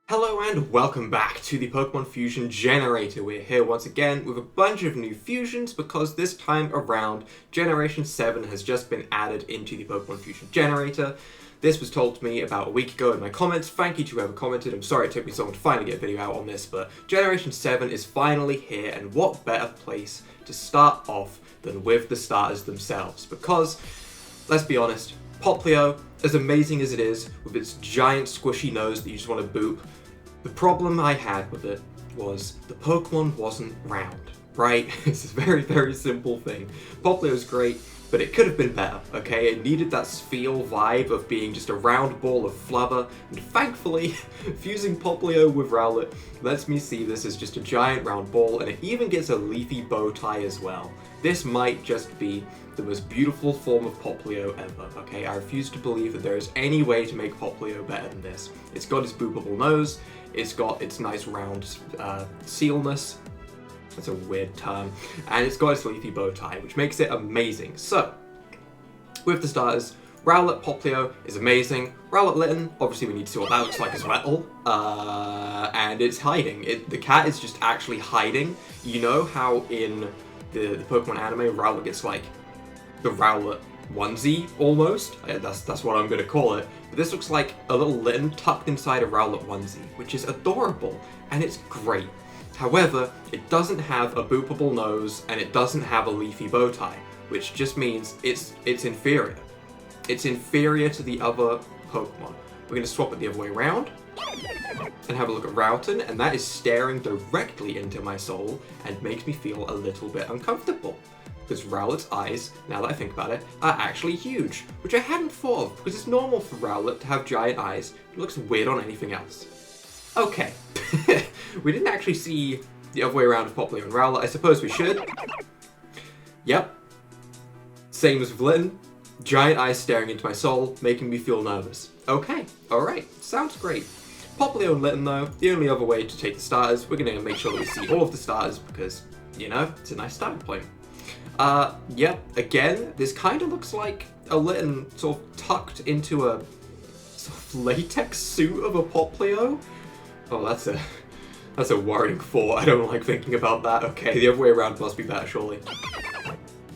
Hello and welcome back to the Pokemon Fusion Generator. We're here once again with a bunch of new fusions because this time around Generation 7 has just been added into the Pokemon Fusion Generator. This was told to me about a week ago in my comments. Thank you to whoever commented. I'm sorry it took me so long to finally get a video out on this, but Generation 7 is finally here, and what better place to start off than with the starters themselves, because, let's be honest, Popplio, as amazing as it is, with its giant squishy nose that you just want to boop, the problem I had with it was the Pokemon wasn't round, right? It's a very, very simple thing. Popplio's great, but it could have been better, okay? It needed that sphere vibe of being just a round ball of flubber, and thankfully, fusing Popplio with Rowlet lets me see this as just a giant round ball, and it even gets a leafy bow tie as well. This might just be the most beautiful form of Popplio ever, okay? I refuse to believe that there is any way to make Popplio better than this. It's got its boopable nose, it's got its nice round sealness, that's a weird term, and it's got its leafy bow tie, which makes it amazing. So, with the starters, Rowlet Popplio is amazing. Rowlet Litten, obviously we need to see what that looks like as well. And it's hiding. The cat is just actually hiding. You know how in the Pokemon anime, Rowlet gets like the Rowlet onesie, almost? That's what I'm gonna call it. But this looks like a little Litten tucked inside a Rowlet onesie, which is adorable, and it's great. However, it doesn't have a boopable nose, and it doesn't have a leafy bow tie, which just means it's inferior. It's inferior to the other Pokemon. We're gonna swap it the other way around, and have a look at Rowton, and that is staring directly into my soul, and makes me feel a little bit uncomfortable. Because Rowlet's eyes, now that I think about it, are actually huge, which I hadn't thought of, because it's normal for Rowlet to have giant eyes. It looks weird on anything else. Okay, we didn't actually see the other way around of Popplio and Rowlet. I suppose we should. Yep. Same as with Litten. Giant eyes staring into my soul, making me feel nervous. Okay, alright, sounds great. Popplio and Litten though, the only other way to take the starters, we're gonna make sure that we see all of the starters because, you know, it's a nice starting point. Yep, again, this kind of looks like a Litten sort of tucked into a sort of latex suit of a Popplio. Oh, that's a worrying thought. I don't like thinking about that. Okay, the other way around must be better, surely.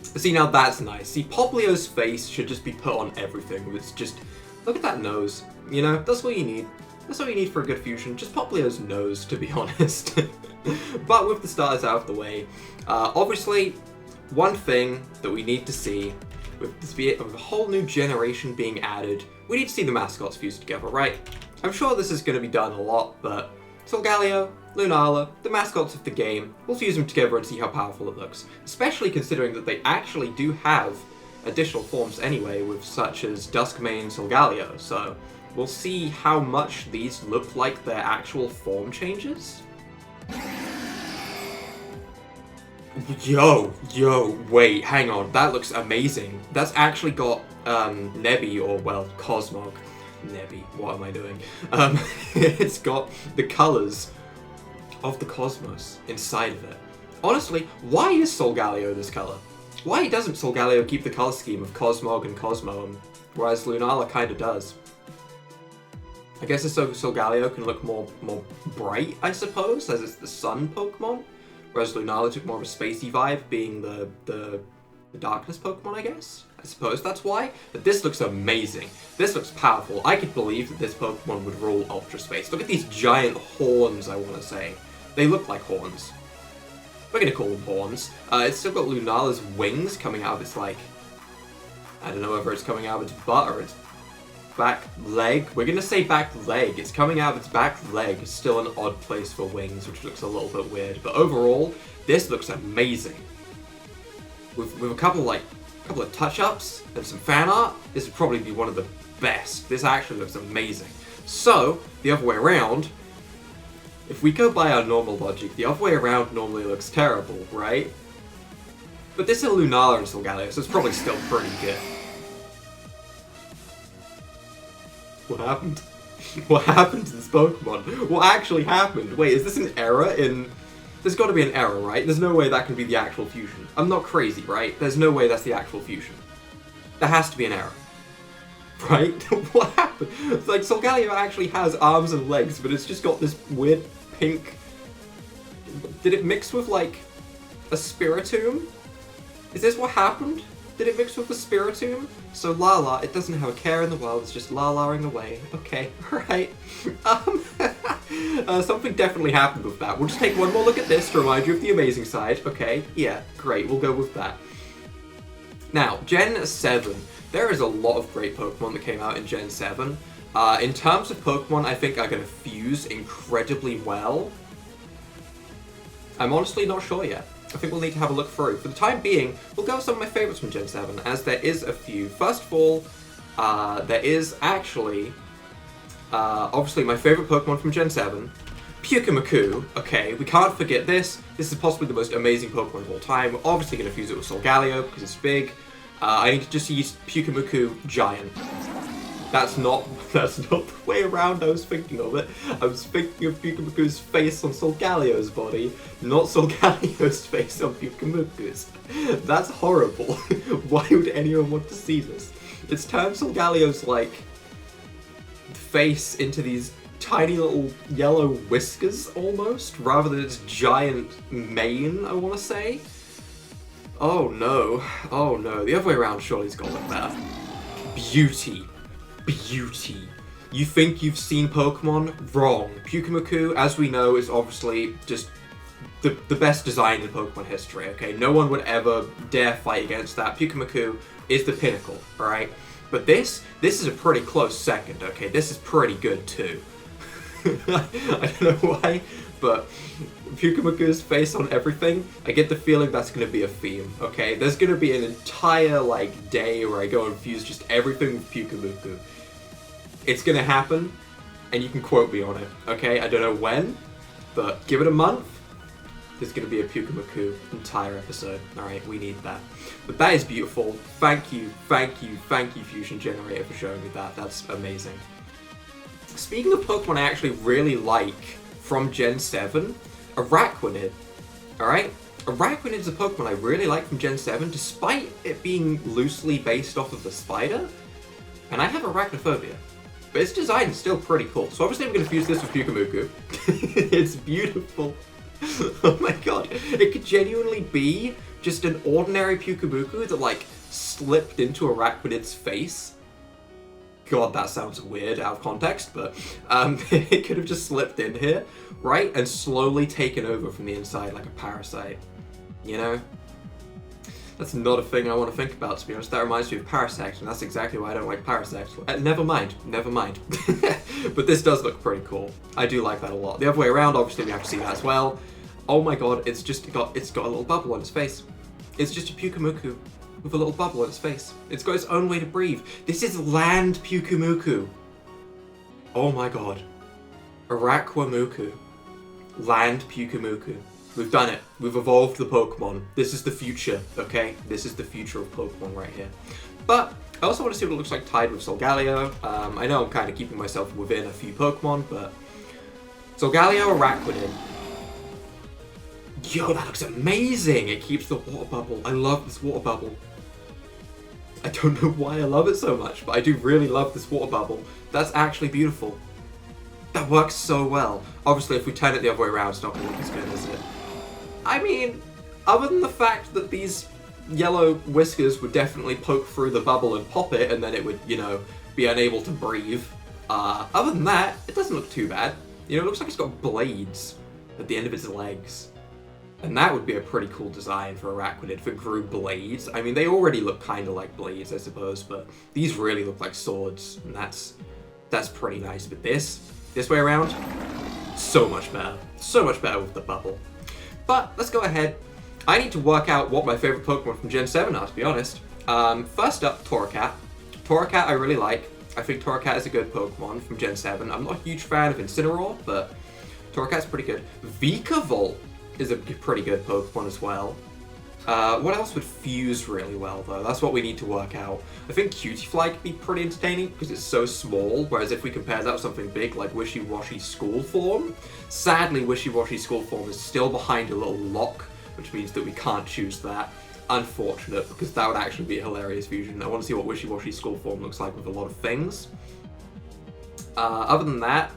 See, now that's nice. See, Popplio's face should just be put on everything. It's just, look at that nose. You know, that's what you need. That's all you need for a good fusion. Just Popplio's nose, to be honest. But with the starters out of the way, obviously, one thing that we need to see, with a whole new generation being added, we need to see the mascots fused together, right? I'm sure this is going to be done a lot, but Gallio, Lunala, the mascots of the game, we'll fuse them together and see how powerful it looks. Especially considering that they actually do have additional forms anyway, with such as Duskmane and Solgaleo, so we'll see how much these look like their actual form changes. Yo, wait, hang on, that looks amazing. That's actually got Nebby, or well, Cosmog. Nebby, what am I doing? It's got the colours of the cosmos inside of it. Honestly, why is Solgaleo this colour? Why doesn't Solgaleo keep the colour scheme of Cosmog and Cosmo, whereas Lunala kinda does? I guess it's so Solgaleo can look more bright, I suppose, as it's the sun Pokemon, whereas Lunala took more of a spacey vibe, being the darkness Pokemon, I guess? I suppose that's why. But this looks amazing. This looks powerful. I could believe that this Pokemon would rule Ultra Space. Look at these giant horns, I want to say. They look like horns. We're going to call them horns. It's still got Lunala's wings coming out of its, like, I don't know whether it's coming out of its butt or its back leg. We're going to say back leg. It's coming out of its back leg. It's still an odd place for wings, which looks a little bit weird. But overall, this looks amazing. With a couple of touch-ups and some fan art, this would probably be one of the best. This actually looks amazing. So, the other way around, if we go by our normal logic, the other way around normally looks terrible, right? But this is Lunala and Solgaleo, so it's probably still pretty good. What happened? What happened to this Pokemon? What actually happened? Wait, is this an error in... There's got to be an error, right? There's no way that can be the actual fusion. I'm not crazy, right? There's no way that's the actual fusion. There has to be an error. right? What happened? It's like Solgaleo actually has arms and legs, but it's just got this weird pink... Did it mix with, like, a Spiritomb? Is this what happened? Did it mix with the Spiritomb? So Lala, it doesn't have a care in the world, it's just la-laing away. Okay, right. Something definitely happened with that. We'll just take one more look at this to remind you of the amazing side. Okay, yeah, great, we'll go with that. Now, Gen 7. There is a lot of great Pokemon that came out in Gen 7. In terms of Pokemon I think are going to fuse incredibly well. I'm honestly not sure yet. I think we'll need to have a look through. For the time being, we'll go with some of my favourites from Gen 7, as there is a few. First of all, there is actually, obviously my favourite Pokemon from Gen 7, Puke Amaku. Okay, we can't forget this. This is possibly the most amazing Pokemon of all time. We're obviously going to fuse it with Solgaleo, because it's big. I need to just use Puke Amaku Giant. That's not the way around I was thinking of it. I was thinking of Puke Amaku's face on Solgaleo's body, not Solgaleo's face on Puke Amaku's. That's horrible. Why would anyone want to see this? It's turned Solgaleo's, like, face into these tiny little yellow whiskers, almost, rather than its giant mane, I want to say. Oh no. Oh no. The other way around surely it's gonna look better. Beauty. Beauty. You think you've seen Pokemon? Wrong. Puke Amaku, as we know, is obviously just the best design in Pokemon history, okay? No one would ever dare fight against that. Puke Amaku is the pinnacle, alright? But this is a pretty close second, okay? This is pretty good too. I don't know why, but Puke Amaku's face on everything, I get the feeling that's going to be a theme, okay? There's going to be an entire, like, day where I go and fuse just everything with Puke Amaku. It's going to happen, and you can quote me on it, okay? I don't know when, but give it a month, there's going to be a Puke Amaku entire episode. Alright, we need that. But that is beautiful. Thank you, Fusion Generator, for showing me that. That's amazing. Speaking of Pokemon I actually really like from Gen 7, Araquanid. Alright? Araquanid's a Pokemon I really like from Gen 7, despite it being loosely based off of the spider. And I have arachnophobia. But its design is still pretty cool. So obviously I'm going to fuse this with Puke Amaku. It's beautiful. Oh my god. It could genuinely be just an ordinary Puke Amaku that, like, slipped into Araquanid's face. God, that sounds weird out of context, but it could have just slipped in here, right? And slowly taken over from the inside like a parasite, you know? That's not a thing I want to think about, to be honest. That reminds me of Parasect, and that's exactly why I don't like Parasect. Never mind. But this does look pretty cool. I do like that a lot. The other way around, obviously, we have to see that as well. Oh my god, it's got a little bubble on its face. It's just a Puke Amaku with a little bubble on its face. It's got its own way to breathe. This is land Puke Amaku. Oh my god. Araquamuku. Land Puke Amaku. We've done it. We've evolved the Pokemon. This is the future, okay? This is the future of Pokemon right here. But I also want to see what it looks like tied with Solgaleo. I know I'm kind of keeping myself within a few Pokemon, but Solgaleo, Araquanid. Yo, that looks amazing! It keeps the water bubble. I love this water bubble. I don't know why I love it so much, but I do really love this water bubble. That's actually beautiful. That works so well. Obviously, if we turn it the other way around, it's not going to look as good, is it? I mean, other than the fact that these yellow whiskers would definitely poke through the bubble and pop it, and then it would, you know, be unable to breathe. Other than that, it doesn't look too bad. You know, it looks like it's got blades at the end of its legs. And that would be a pretty cool design for Araquanid if it grew blades. I mean, they already look kind of like blades, I suppose, but these really look like swords, and that's pretty nice. But this way around, so much better. So much better with the bubble. But let's go ahead. I need to work out what my favorite Pokemon from Gen 7 are, to be honest. First up, Torracat. Torracat I really like. I think Torracat is a good Pokemon from Gen 7. I'm not a huge fan of Incineroar, but Torracat's pretty good. Vikavolt is a pretty good Pokemon as well. What else would fuse really well, though? That's what we need to work out. I think Cutiefly could be pretty entertaining because it's so small, whereas if we compare that with something big like Wishy-Washy School Form, sadly Wishy-Washy School Form is still behind a little lock, which means that we can't choose that. unfortunate, because that would actually be a hilarious fusion. I want to see what Wishy-Washy School form looks like with a lot of things. Other than that,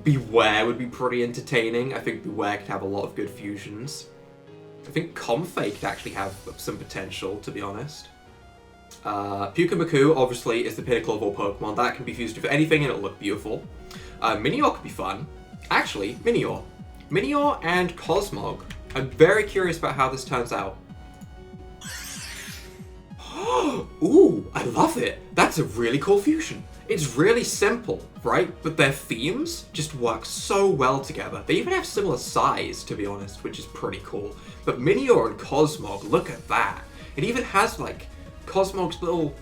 Beware would be pretty entertaining. I think Beware could have a lot of good fusions. I think Comfey could actually have some potential, to be honest. Puke Amaku, obviously, is the pinnacle of all Pokemon. That can be fused with anything and it'll look beautiful. Minior could be fun. Actually, Minior. Minior and Cosmog. I'm very curious about how this turns out. Ooh, I love it. That's a really cool fusion. It's really simple, right? But their themes just work so well together. They even have similar size, to be honest, which is pretty cool. But Minior and Cosmog, look at that. It even has, like, Cosmog's little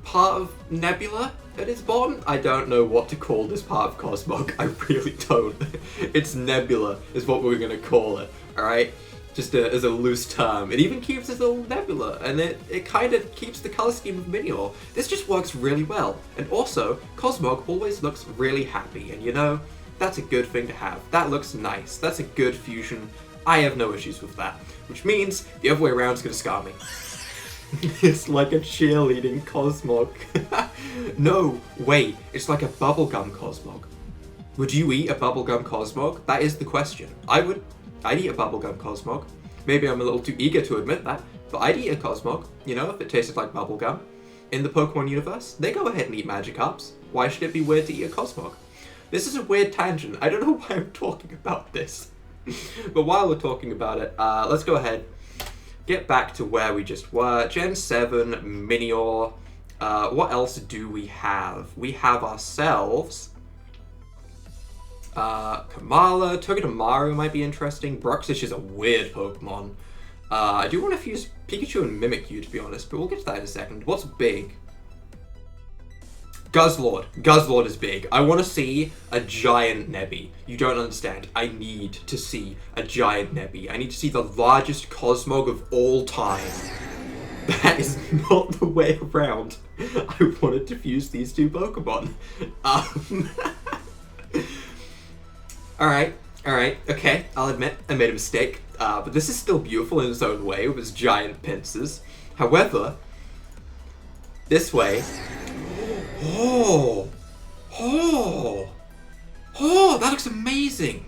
part of Nebula at its bottom. I don't know what to call this part of Cosmog. I really don't. It's Nebula is what we're gonna call it, alright? Just as a loose term. It even keeps its little nebula, and it kind of keeps the color scheme of Minior. This just works really well. And also, Cosmog always looks really happy, and you know, that's a good thing to have. That looks nice. That's a good fusion. I have no issues with that. Which means the other way around is gonna scar me. It's like a cheerleading Cosmog. No, wait, it's like a bubblegum Cosmog. Would you eat a bubblegum Cosmog? That is the question. I'd eat a bubblegum Cosmog. Maybe I'm a little too eager to admit that, but I'd eat a Cosmog, you know, if it tasted like bubblegum. In the Pokemon universe, they go ahead and eat Magikarps. Why should it be weird to eat a Cosmog? This is a weird tangent. I don't know why I'm talking about this. But while we're talking about it, let's go ahead, get back to where we just were. Gen 7, Minior. What else do we have? We have ourselves Kamala, Togedemaru might be interesting. Bruxish is a weird Pokemon. I do want to fuse Pikachu and Mimikyu, to be honest, but we'll get to that in a second. What's big? Guzzlord. Guzzlord is big. I want to see a giant Nebby. You don't understand. I need to see a giant Nebby. I need to see the largest Cosmog of all time. That is not the way around. I wanted to fuse these two Pokemon. Alright, okay, I'll admit I made a mistake, but this is still beautiful in its own way with its giant pincers. However, this way, oh, that looks amazing.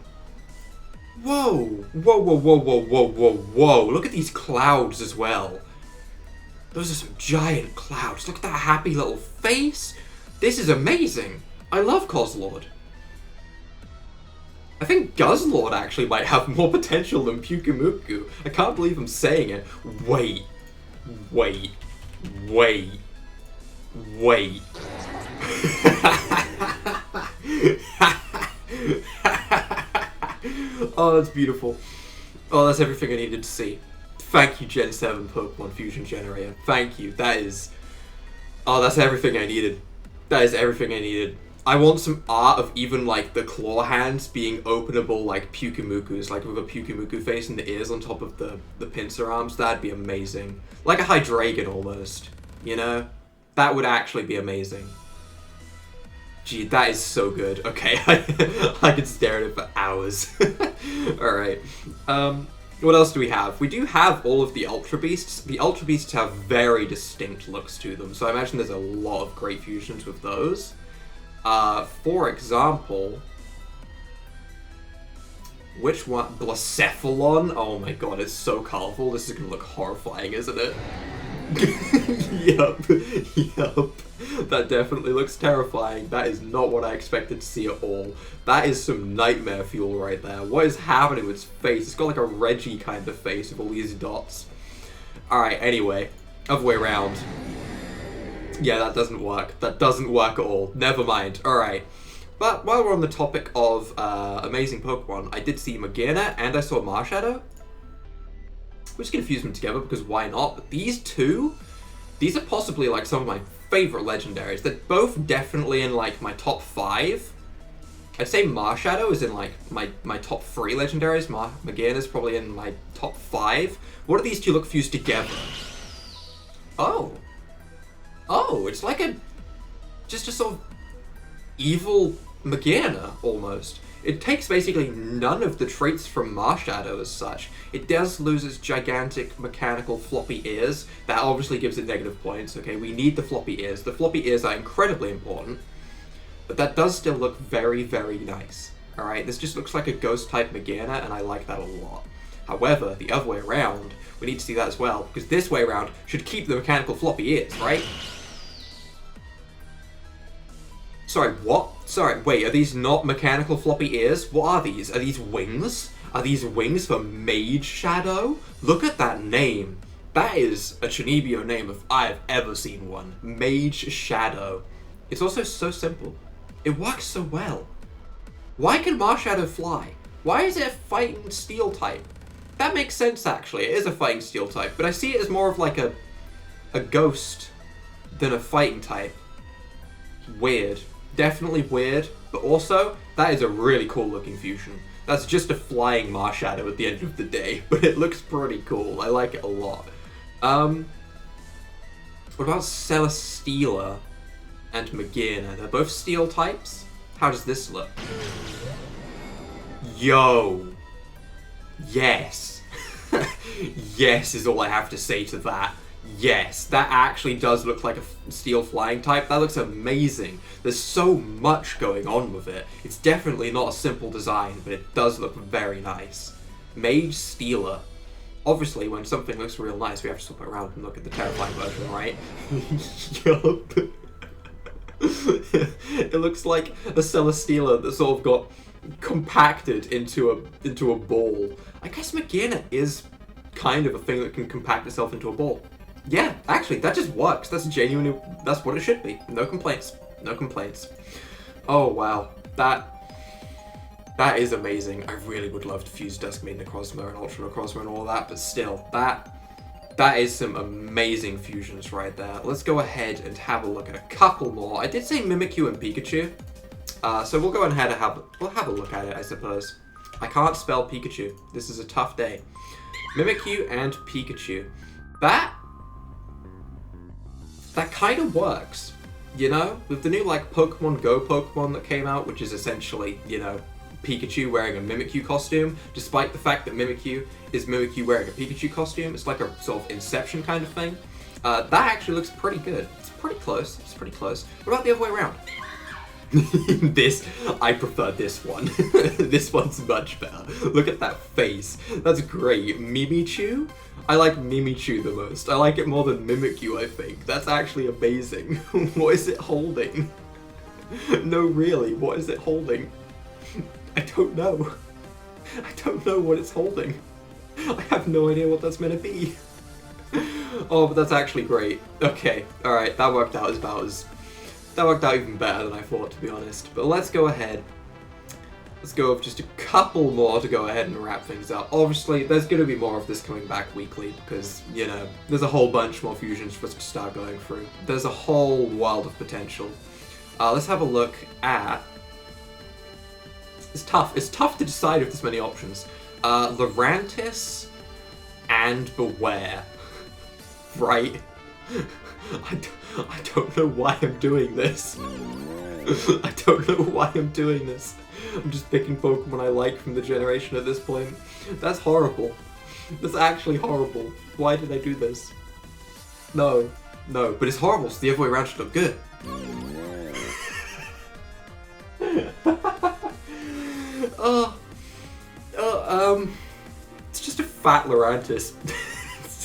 Whoa, look at these clouds as well. Those are some giant clouds. Look at that happy little face. This is amazing. I love Coslord. I think Guzzlord actually might have more potential than Puke Amaku. I can't believe I'm saying it. Wait. Oh, that's beautiful. Oh, that's everything I needed to see. Thank you, Gen 7 Pokemon Fusion Generator. Thank you. That is... Oh, that's everything I needed. That is everything I needed. I want some art of even, like, the claw hands being openable like Puke Amaku's, like with a Puke Amaku face and the ears on top of the pincer arms. That'd be amazing. Like a Hydreigon almost, you know? That would actually be amazing. Gee, that is so good. Okay, I could stare at it for hours. Alright. What else do we have? We do have all of the Ultra Beasts. The Ultra Beasts have very distinct looks to them, so I imagine there's a lot of great fusions with those. For example, which one? Blacephalon? Oh my god, it's so colorful. This is gonna look horrifying, isn't it? Yup. That definitely looks terrifying. That is not what I expected to see at all. That is some nightmare fuel right there. What is happening with its face? It's got like a Reggie kind of face with all these dots. Alright, anyway. Other way around. Yeah, that doesn't work. That doesn't work at all. Never mind. Alright. But while we're on the topic of amazing Pokemon, I did see Magearna and I saw Marshadow. We're just gonna fuse them together because why not? But these two, these are possibly like some of my favorite legendaries. They're both definitely in like my top 5. I'd say Marshadow is in like my top 3 legendaries. Magearna's probably in my top 5. What do these two look fused together? Oh, it's like just a sort of evil Magearna, almost. It takes basically none of the traits from Marshadow as such. It does lose its gigantic mechanical floppy ears. That obviously gives it negative points, okay? We need the floppy ears. The floppy ears are incredibly important. But that does still look very, very nice. Alright, this just looks like a ghost-type Magearna, and I like that a lot. However, the other way around, we need to see that as well, because this way around should keep the mechanical floppy ears, right? Sorry, what? Sorry, wait, are these not mechanical floppy ears? What are these? Are these wings? Are these wings for Mage Shadow? Look at that name. That is a Chunibyo name if I've ever seen one. Mage Shadow. It's also so simple. It works so well. Why can Marshadow fly? Why is it a fighting steel type? That makes sense, actually. It is a fighting steel type, but I see it as more of like a ghost than a fighting type. Weird. Definitely weird, but also, that is a really cool looking fusion. That's just a flying Marshadow at the end of the day, but it looks pretty cool. I like it a lot. What about Celesteela and Magearna? They're both steel types? How does this look? Yo! Yes! Yes is all I have to say to that. Yes, that actually does look like a steel flying type. That looks amazing. There's so much going on with it. It's definitely not a simple design, but it does look very nice. Mage Stealer. Obviously, when something looks real nice, we have to swap it around and look at the terrifying version, right? Yup. It looks like a Celesteela that sort of got compacted into a ball. I guess Magearna is kind of a thing that can compact itself into a ball. Yeah, actually, that just works. That's genuinely, that's what it should be. No complaints. No complaints. Oh, wow. That is amazing. I really would love to fuse Duskmane Necrozma and Ultra Necrozma and all that, but still, that is some amazing fusions right there. Let's go ahead and have a look at a couple more. I did say Mimikyu and Pikachu, so we'll go ahead and we'll have a look at it, I suppose. I can't spell Pikachu. This is a tough day. Mimikyu and Pikachu. That kind of works, you know? With the new, like, Pokemon Go Pokemon that came out, which is essentially, you know, Pikachu wearing a Mimikyu costume, despite the fact that Mimikyu is Mimikyu wearing a Pikachu costume. It's like a sort of Inception kind of thing. That actually looks pretty good. It's pretty close. It's pretty close. What about the other way around? I prefer this one. This one's much better. Look at that face. That's great. Mimichu? I like Mimichu the most. I like it more than Mimikyu, I think. That's actually amazing. What is it holding? No, really, what is it holding? I don't know. I don't know what it's holding. I have no idea what that's meant to be. Oh, but that's actually great. Okay, alright, that worked out even better than I thought, to be honest. But let's go ahead. Let's go with just a couple more to go ahead and wrap things up. Obviously, there's going to be more of this coming back weekly because, you know, there's a whole bunch more fusions for us to start going through. There's a whole world of potential. Let's have a look at... It's tough to decide if there's many options. Lurantis and Beware. Right? I don't know why I'm doing this. I don't know why I'm doing this. I'm just picking Pokemon I like from the generation at this point. That's horrible. That's actually horrible. Why did I do this? No. No, but it's horrible, so the other way around should look good. It's just a fat Lurantis.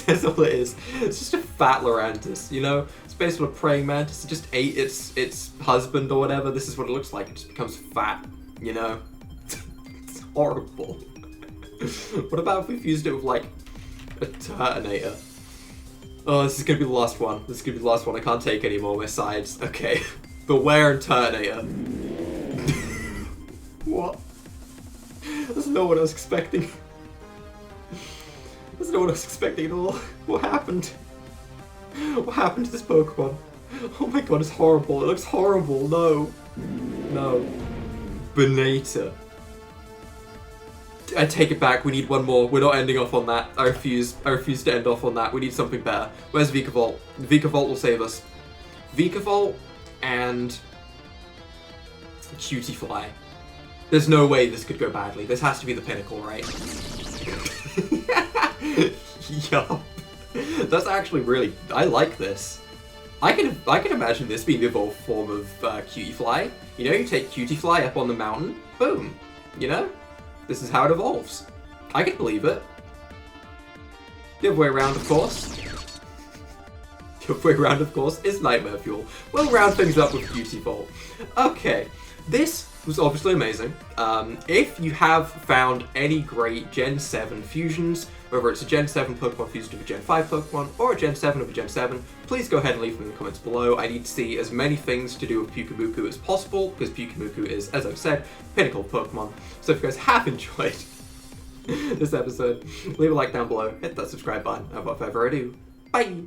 That's all it is. It's just a fat Lurantis, you know? It's based on a praying mantis. It just ate its husband or whatever. This is what it looks like. It just becomes fat, you know? It's horrible. What about if we fused it with, like, a Turtonator? Oh, this is gonna be the last one. This is gonna be the last one. I can't take any more. My sides. Okay. Beware and Turtonator. What? That's not what I was expecting. That's not what I was expecting at all. What happened? What happened to this Pokemon? Oh my god, it's horrible. It looks horrible. No. No. Banata. I take it back. We need one more. We're not ending off on that. I refuse to end off on that. We need something better. Where's Vikavolt? Vikavolt will save us. Vikavolt and... Cutie Fly. There's no way this could go badly. This has to be the pinnacle, right? Yup. That's actually really... I like this. I can imagine this being the evolved form of Cutie Fly. You know, you take Cutie Fly up on the mountain, boom. You know? This is how it evolves. I can believe it. The other way around, of course. The other way around, of course, is Nightmare Fuel. We'll round things up with Beautiful. Okay, this was obviously amazing. If you have found any great Gen 7 fusions, whether it's a Gen 7 Pokemon fused with a Gen 5 Pokemon, or a Gen 7 of a Gen 7, please go ahead and leave them in the comments below. I need to see as many things to do with Puke Amaku as possible, because Puke Amaku is, as I've said, pinnacle Pokemon. So if you guys have enjoyed this episode, leave a like down below, hit that subscribe button, and without further ado, bye!